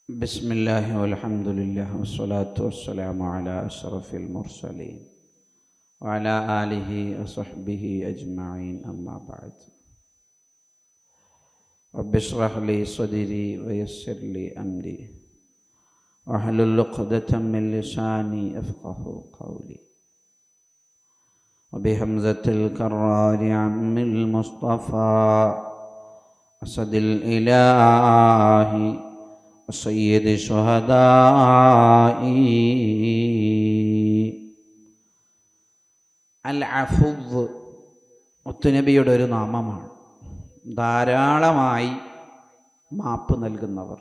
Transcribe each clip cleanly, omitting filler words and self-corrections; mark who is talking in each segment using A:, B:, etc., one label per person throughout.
A: بسم الله والحمد لله والصلاة والسلام على أشرف المرسلين وعلى آله وصحبه أجمعين أما بعد رب اشرح لي صدري ويسر لي أمري واحلل عقدة من لساني يفقه قولي وبحمزة الكرار عم المصطفى أسد الإله سيد الشهداء അൽ അഫുദ് മുത്തുനബിയുടെ ഒരു നാമമാണ്. ധാരാളമായി മാപ്പ് നൽകുന്നവർ,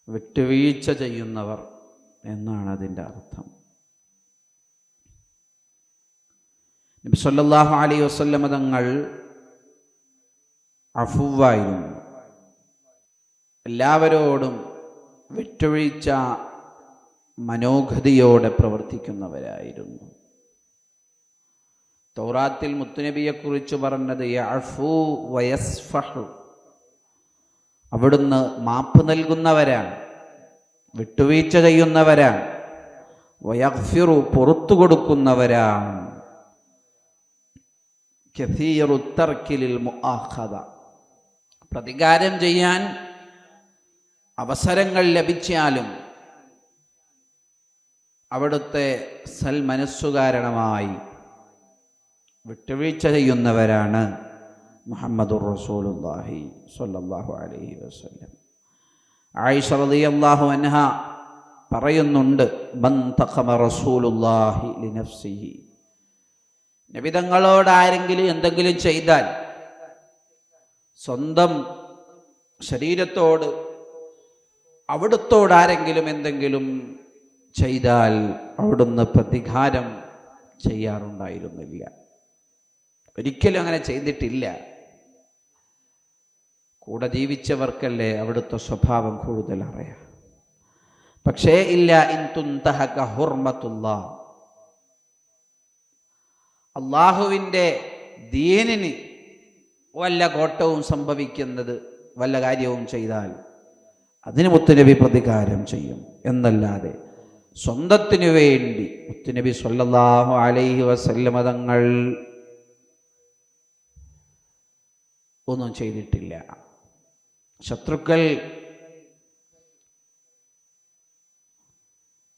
A: വിട്ടുവീഴ്ച ചെയ്യുന്നവർ എന്നാണ് അതിൻ്റെ അർത്ഥം. നബി സല്ലല്ലാഹു അലൈഹി വസല്ലം തങ്ങൾ അഫുവായിരുന്നു. എല്ലാവരോടും വിട്ടുവീഴ്ച മനോഗതിയോടെ പ്രവർത്തിക്കുന്നവരായിരുന്നു. തൗറാത്തിൽ മുത്തുനബിയെക്കുറിച്ച് പറഞ്ഞത് യഅഫു വയസ്ഫഹു, അവിടുന്ന് മാപ്പ് നൽകുന്നവരാണ്, വിട്ടുവീഴ്ച ചെയ്യുന്നവരാണ്. വയഗ്ഫിറു, പുറത്തു കൊടുക്കുന്നവരാണ്. കസീറു തർക്കിലിൽ മുആഖദ, പ്രതികാരം ചെയ്യാൻ അവസരങ്ങൾ ലഭിച്ചാലും അവിടുത്തെ സൽമനസ്സുകാരണമായി വിട്ടുവീഴ്ച ചെയ്യുന്നവരാണ് മുഹമ്മദുർ റസൂലുള്ളാഹി സ്വല്ലല്ലാഹു അലൈഹി വസല്ലം. ആയിഷ റളിയല്ലാഹു അൻഹ പറയുന്നുണ്ട്, മൻ തഖമ റസൂലുള്ളാഹി ലിനഫ്സിഹി, നബി തങ്ങളോട് ആരെങ്കിലും എന്തെങ്കിലും ചെയ്താൽ, സ്വന്തം ശരീരത്തോട് അവിടുത്തോട് ആരെങ്കിലും എന്തെങ്കിലും ചെയ്താൽ അവിടുന്ന് പ്രതികാരം ചെയ്യാറുണ്ടായിരുന്നില്ല. ഒരിക്കലും അങ്ങനെ ചെയ്തിട്ടില്ല. കൂടെ ജീവിച്ചവർക്കല്ലേ അവിടുത്തെ സ്വഭാവം കൂടുതൽ അറിയാം. പക്ഷേ ഇല്ല ഇൻ തുൻതഹക ഹുർമത്തുല്ലാഹ്, അള്ളാഹുവിൻ്റെ ദീനിന് വല്ല കോട്ടവും സംഭവിക്കുന്നത്, വല്ല കാര്യവും ചെയ്താൽ അതിന് മുത്തുനബി പ്രതികാരം ചെയ്യും എന്നല്ലാതെ സ്വന്തത്തിനു വേണ്ടി മുത്തുനബി സ്വല്ലല്ലാഹു അലൈഹി വസല്ലം തങ്ങൾ ഒന്നും ചെയ്തിട്ടില്ല.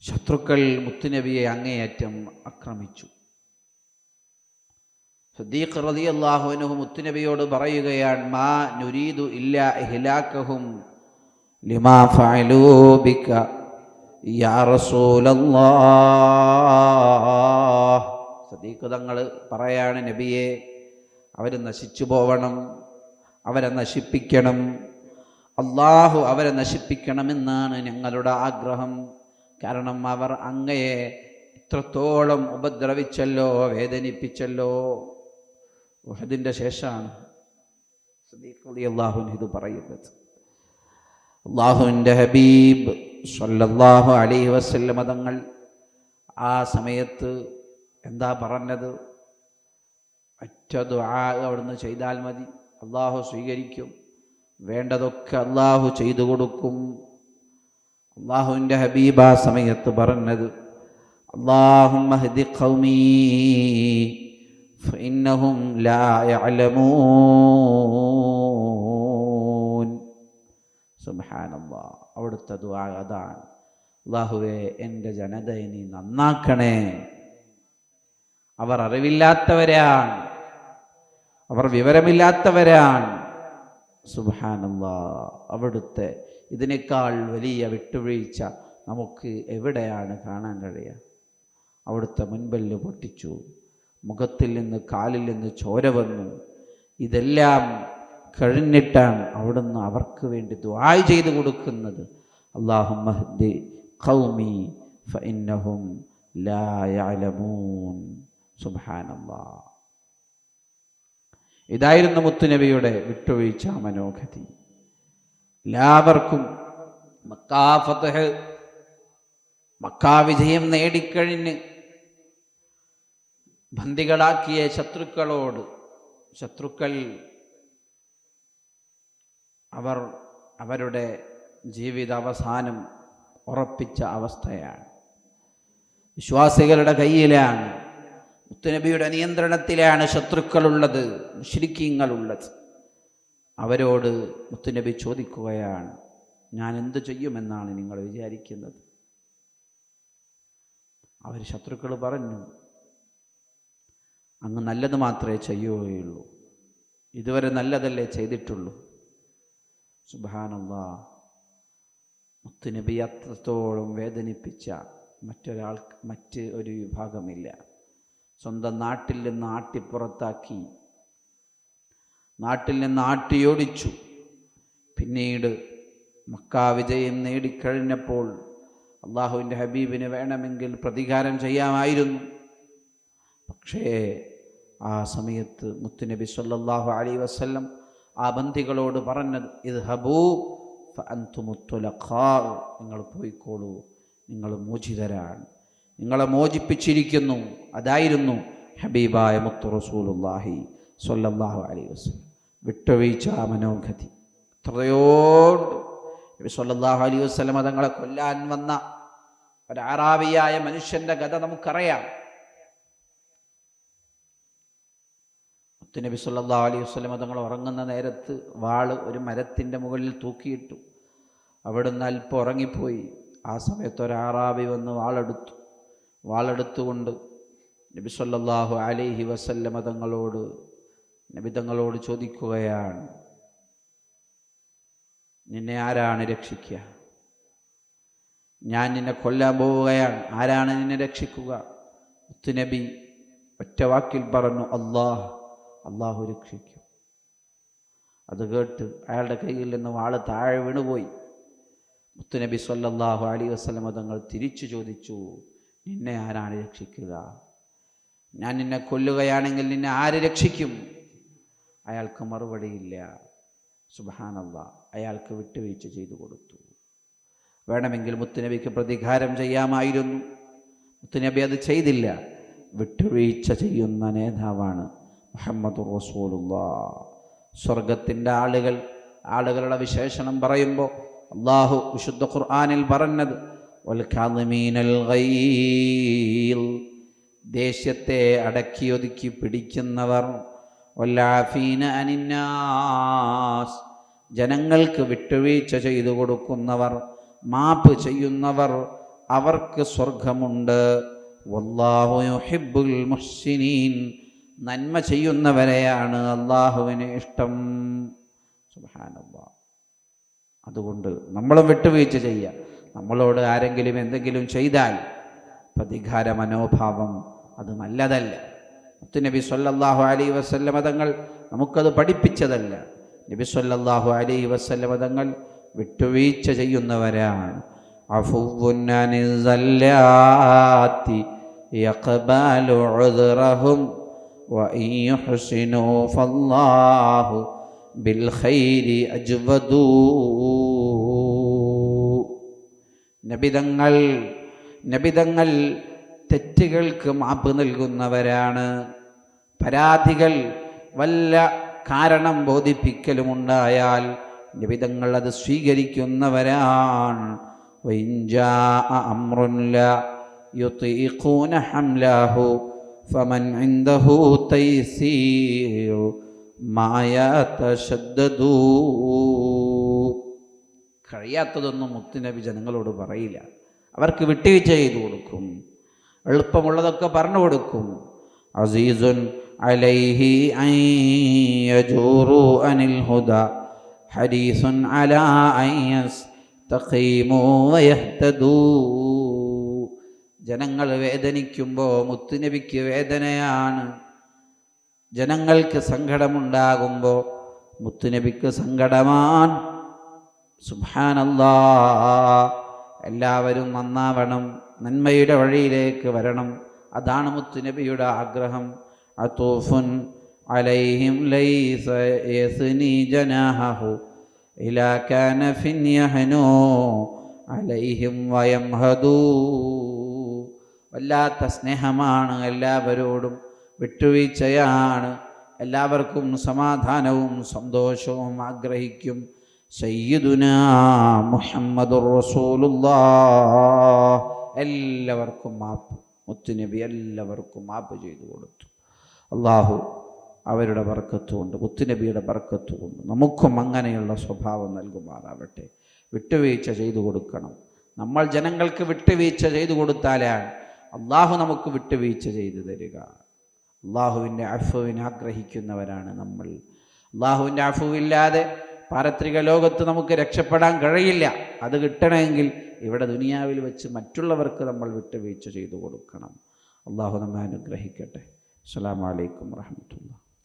A: ശത്രുക്കൾ മുത്തുനബിയെ അങ്ങേയറ്റം ആക്രമിച്ചു. സിദ്ദീഖ് റളിയല്ലാഹു അൻഹു മുത്തുനബിയോട് പറയുകയാണ്, മാ നുരീദു ഇല്ലാ ഇഹ്ലാകഹും ലിമാ ഫഅലൂ ബിക യാ റസൂലല്ലാഹ്. സിദ്ദീഖ് തങ്ങൾ പറയാണ്, നബിയെ, അവർ നശിച്ചു പോവണം, അവരെ നശിപ്പിക്കണം, അള്ളാഹു അവരെ നശിപ്പിക്കണമെന്നാണ് ഞങ്ങളുടെ ആഗ്രഹം. കാരണം അവർ അങ്ങയെ ഇത്രത്തോളം ഉപദ്രവിച്ചല്ലോ, വേദനിപ്പിച്ചല്ലോ. ഉഹദിൻ്റെ ശേഷമാണ് സിദ്ദീഖ് റളിയല്ലാഹു അൻഹു ഇത് പറയുന്നത്. അല്ലാഹുവിൻ്റെ ഹബീബ് സ്വല്ലല്ലാഹു അലൈഹി വസല്ലം തങ്ങൾ ആ സമയത്ത് എന്താ പറഞ്ഞത്? ഒറ്റ ദുആ അവിടുന്ന് ചെയ്താൽ മതി, അള്ളാഹു സ്വീകരിക്കും. വേണ്ടതൊക്കെ അള്ളാഹു ചെയ്തു കൊടുക്കും. അള്ളാഹുവിൻ്റെ ഹബീബ് ആ സമയത്ത് പറഞ്ഞത്, അല്ലാഹുമ്മ ഹ്ദി ഖൗമീ ഫഇന്നഹും ലാ യഅലമൂൻ. സുബ്ഹാനല്ലാഹ്, അവിടുത്തെ ദുആ അതാണ്. അല്ലാഹുവേ, എൻ്റെ ജനതയെ നീ നന്നാക്കണേ, അവർ അറിവില്ലാത്തവരാണ്, അവർ വിവരമില്ലാത്തവരാണ്. സുബ്ഹാനല്ലാഹ്, അവിടുത്തെ ഇതിനേക്കാൾ വലിയ വിട്ടുവീഴ്ച നമുക്ക് എവിടെയാണ് കാണാൻ കഴിയുക? അവിടുത്തെ മുൻപല്ല് പൊട്ടിച്ചു, മുഖത്തിൽ നിന്ന് കാലിൽ നിന്ന് ചോര വന്നു. ഇതെല്ലാം കഴിഞ്ഞിട്ടാണ് അവിടുന്ന് അവർക്ക് വേണ്ടി ദുആ ചെയ്തു കൊടുക്കുന്നത്. അല്ലാഹുമ്മ ഹ്ദി ഖൗമി ഫഇന്നഹും ലാ യഅലമൂൻ. സുബ്ഹാനല്ലാഹ്, ഇതായിരുന്നു മുത്തുനബിയുടെ വിട്ടുവീഴ്ച മനോഗതി. എല്ലാവർക്കും മക്കാ ഫത്ഹ്, മക്കാ വിജയം നേടിക്കഴിഞ്ഞ് ബന്ദികളാക്കിയ ശത്രുക്കൾ അവർ അവരുടെ ജീവിതാവസാനം ഉറപ്പിച്ച അവസ്ഥയാണ്. വിശ്വാസികളുടെ കയ്യിലാണ്, മുത്തുനബിയുടെ നിയന്ത്രണത്തിലാണ് ശത്രുക്കളുള്ളത്, മുശ്രിക്കീങ്ങളുള്ളത്. അവരോട് മുത്തുനബി ചോദിക്കുകയാണ്, ഞാൻ എന്ത് ചെയ്യുമെന്നാണ് നിങ്ങൾ വിചാരിക്കുന്നത്? അവർ ശത്രുക്കൾ പറഞ്ഞു, അങ്ങ് നല്ലത് മാത്രമേ ചെയ്യുകയുള്ളൂ, ഇതുവരെ നല്ലതല്ലേ ചെയ്തിട്ടുള്ളൂ. സുബ്ഹാനല്ലാഹ്, മുത്തുനബി അത്രത്തോളം വേദനിപ്പിച്ച മറ്റ് ഒരു വിഭാഗമില്ല. സ്വന്തം നാട്ടിൽ നിന്ന് ആട്ടിപ്പുറത്താക്കി, നാട്ടിൽ നിന്ന് ആട്ടിയോടിച്ചു. പിന്നീട് മക്ക വിജയം നേടിക്കഴിഞ്ഞപ്പോൾ അള്ളാഹുവിൻ്റെ ഹബീബിന് വേണമെങ്കിൽ പ്രതികാരം ചെയ്യാമായിരുന്നു. പക്ഷേ ആ സമയത്ത് മുത്തുനബി സല്ലല്ലാഹു അലൈഹി വസല്ലം ആ ബന്ദികളോട് പറഞ്ഞത്, ഇദ്ഹബൂ ഫഅൻതുമുത് തുലഖാ, നിങ്ങൾ പോയിക്കോളൂ, നിങ്ങൾ മോചിതരാണ്, നിങ്ങളെ മോചിപ്പിച്ചിരിക്കുന്നു. അതായിരുന്നു ഹബീബായ മുത്തു റസൂലുള്ളാഹി സ്വല്ലല്ലാഹു അലൈഹി വസല്ലം. വിട്ടുവീഴ്ച മനോഗതി എത്രയോണ്ട്. നബി സ്വല്ലല്ലാഹു അലൈഹി വസല്ലം തങ്ങളെ കൊല്ലാൻ വന്ന ഒരു അറാബിയായ മനുഷ്യന്റെ കഥ നമുക്കറിയാം. നബി സല്ലല്ലാഹു അലൈഹി വസല്ലം തങ്ങൾ ഉറങ്ങുന്ന നേരത്ത് വാള് ഒരു മരത്തിൻ്റെ മുകളിൽ തൂക്കിയിട്ടു. അവിടുന്ന് അല്പം ഉറങ്ങിപ്പോയി. ആ സമയത്ത് ഒരു അറാബി വന്ന് വാളെടുത്തുകൊണ്ട് നബി സല്ലല്ലാഹു അലൈഹി വസല്ലം തങ്ങളോട് ചോദിക്കുകയാണ്, നിന്നെ ആരാണ് രക്ഷിക്കുക? ഞാൻ നിന്നെ കൊല്ലാൻ പോവുകയാണ്, ആരാണ് നിന്നെ രക്ഷിക്കുക? മുത്തുനബി ഒറ്റ വാക്കിൽ പറഞ്ഞു, അള്ളാഹു രക്ഷിക്കും. അത് കേട്ട് അയാളുടെ കയ്യിൽ നിന്ന് വാള് താഴെ വീണുപോയി. മുത്തുനബി സല്ലല്ലാഹു അലൈഹി വസല്ലം തങ്ങൾ തിരിച്ചു ചോദിച്ചു, നിന്നെ ആരാണ് രക്ഷിക്കുക? ഞാൻ നിന്നെ കൊല്ലുകയാണെങ്കിൽ നിന്നെ ആര് രക്ഷിക്കും? അയാൾക്ക് മറുപടിയില്ല. സുബ്ഹാനല്ലാഹ്, അയാൾക്ക് വിട്ടുവീഴ്ച ചെയ്തു കൊടുത്തു. വേണമെങ്കിൽ മുത്തുനബിക്ക് പ്രതികാരം ചെയ്യാമായിരുന്നു. മുത്തുനബി അത് ചെയ്തില്ല. വിട്ടുവീഴ്ച ചെയ്യുന്ന നേതാവാണ് മുഹമ്മദുർ റസൂലുള്ളാഹ്. സ്വർഗത്തിൻ്റെ ആളുകളുടെ വിശേഷണം പറയുമ്പോൾ അള്ളാഹു വിശുദ്ധ ഖുർആനിൽ പറഞ്ഞത്, വൽ കാളിമീനൽ ഗൈൽ, ദേഷ്യത്തെ അടക്കിയൊതുക്കി പിടിക്കുന്നവർ, വല്ലാഫീന അനിന്നാസ്, ജനങ്ങൾക്ക് വിട്ടുവീഴ്ച ചെയ്തു കൊടുക്കുന്നവർ, മാപ്പ് ചെയ്യുന്നവർ, അവർക്ക് സ്വർഗമുണ്ട്. വല്ലാഹു യുഹിബ്ബുൽ മുഹ്സിനീൻ, നന്മ ചെയ്യുന്നവരെയാണ് അള്ളാഹുവിന് ഇഷ്ടം. സുബ്ഹാനല്ലാഹ്. അതുകൊണ്ട് നമ്മളും വിട്ടുവീഴ്ച ചെയ്യുക. നമ്മളോട് ആരെങ്കിലും എന്തെങ്കിലും ചെയ്താൽ പ്രതികാര മനോഭാവം അത് നല്ലതല്ല. മുത്തുനബി സല്ലല്ലാഹു അലൈഹി വസല്ലം തങ്ങൾ നമുക്കത് പഠിപ്പിച്ചതല്ല. നബി സല്ലല്ലാഹു അലൈഹി വസല്ലം തങ്ങൾ വിട്ടുവീഴ്ച ചെയ്യുന്നവരാണ്. അഫുവ്വുൻ അനിസ്സല്ലാത്തി യഖ്ബലു ഉദ്റഹും വഇൻ യുഹ്സിനു ഫല്ലാഹു ബിൽ ഖൈരി അജ്വദൂ. നബിതങ്ങൾ തെറ്റുകൾക്ക് മാപ്പ് നൽകുന്നവരാണ്. പരാതികൾ വല്ല കാരണം ബോധിപ്പിക്കലുമുണ്ടായാൽ നബിതങ്ങൾ അത് സ്വീകരിക്കുന്നവരാണ്. വഇൻ ജാഅ അംറുൻ ലാ യുതീഖൂന ഹംലഹു ഫമൻ ഇൻദഹു തൈസീറു മാ യതശദ്ദദൂ. കഴിയാത്തതൊന്നും മുത്തുനബി ജനങ്ങളോട് പറയില്ല. അവർക്ക് വിട്ടുവീഴ്ച ചെയ്തു കൊടുക്കും. എളുപ്പമുള്ളതൊക്കെ പറഞ്ഞു കൊടുക്കും. അസീസുൻ അലൈഹി അൻ യജൂറു അനിൽ ഹുദാ ഹരീസുൻ അലാ അൻ യസ്തഖീമു വയഹ്തദൂ. ജനങ്ങൾ വേദനിക്കുമ്പോൾ മുത്തുനബിക്ക് വേദനയാണ്. ജനങ്ങൾക്ക് സങ്കടമുണ്ടാകുമ്പോൾ മുത്തുനബിക്ക് സങ്കടമാണ്. സുബ്ഹാനല്ലാഹ്. എല്ലാവരും നന്നാവണം, നന്മയുടെ വഴിയിലേക്ക് വരണം. അതാണ് മുത്തുനബിയുടെ ആഗ്രഹം. അതൂഫുൻ അലൈഹിം ലൈസ യസ്നി ജനാഹു ഇലാ കാനഫിൻ യഹനു അലൈഹിം വയംഹദൂ. വല്ലാത്ത സ്നേഹമാണ് എല്ലാവരോടും, വിട്ടുവീഴ്ചയാണ്. എല്ലാവർക്കും സമാധാനവും സന്തോഷവും ആഗ്രഹിക്കും. സയ്യിദുനാ മുഹമ്മദുർ റസൂലുള്ളാഹ്. എല്ലാവർക്കും മാപ്പ്, മുത്തുനബി എല്ലാവർക്കും മാപ്പ് ചെയ്തു കൊടുത്തു. അള്ളാഹു അവരുടെ ബർക്കത്തുകൊണ്ട്, മുത്തുനബിയുടെ ബർക്കത്തുകൊണ്ട് നമുക്കും അങ്ങനെയുള്ള സ്വഭാവം നൽകുമാറാവട്ടെ. വിട്ടുവീഴ്ച ചെയ്തു കൊടുക്കണം. നമ്മൾ ജനങ്ങൾക്ക് വിട്ടുവീഴ്ച ചെയ്തു കൊടുത്താലാണ് അള്ളാഹു നമുക്ക് വിട്ടുവീഴ്ച ചെയ്തു തരിക. അള്ളാഹുവിൻ്റെ അഫുവിനെ ആഗ്രഹിക്കുന്നവരാണ് നമ്മൾ. അള്ളാഹുവിൻ്റെ അഫുവില്ലാതെ പാരത്രിക ലോകത്ത് നമുക്ക് രക്ഷപ്പെടാൻ കഴിയില്ല. അത് കിട്ടണമെങ്കിൽ ഇവിടെ ദുനിയാവിൽ വെച്ച് മറ്റുള്ളവർക്ക് നമ്മൾ വിട്ടുവീഴ്ച ചെയ്തു കൊടുക്കണം. അള്ളാഹു നമ്മെ അനുഗ്രഹിക്കട്ടെ. അസ്സലാമു അലൈക്കും വറഹ്മത്തുള്ളാഹി.